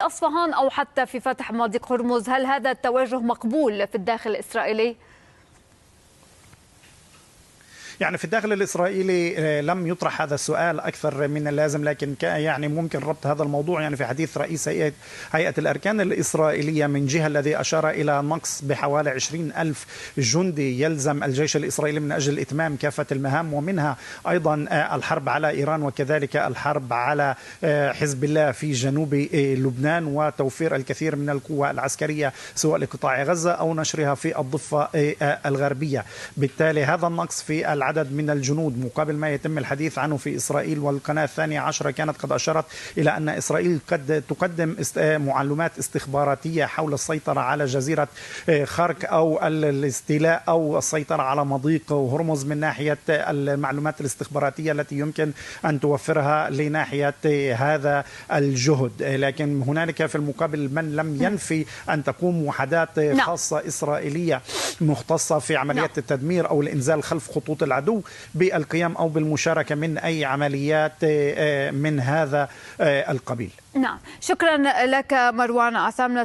أصفهان أو حتى في فتح مضيق هرمز، هل هذا التوجه مقبول في الداخل الإسرائيلي؟ يعني في الداخل الإسرائيلي لم يطرح هذا السؤال أكثر من اللازم، لكن يعني ممكن ربط هذا الموضوع يعني في حديث رئيس هيئة الأركان الإسرائيلية من جهة الذي أشار إلى نقص بحوالي 20,000 جندي يلزم الجيش الإسرائيلي من أجل إتمام كافة المهام، ومنها أيضا الحرب على إيران وكذلك الحرب على حزب الله في جنوب لبنان، وتوفير الكثير من القوى العسكرية سواء لقطاع غزة أو نشرها في الضفة الغربية. بالتالي هذا النقص في العدد من الجنود مقابل ما يتم الحديث عنه في إسرائيل، والقناة الثانية عشرة كانت قد أشارت إلى أن إسرائيل قد تقدم معلومات استخباراتية حول السيطرة على جزيرة خرق أو الاستيلاء أو السيطرة على مضيق هرمز من ناحية المعلومات الاستخباراتية التي يمكن أن توفرها لناحية هذا الجهد. لكن هنالك في المقابل من لم ينفي أن تقوم وحدات خاصة إسرائيلية مختصة في عمليات التدمير أو الإنزال خلف خطوط العدو بالقيام أو بالمشاركة من أي عمليات من هذا القبيل. نعم، شكرا لك مروان عثام.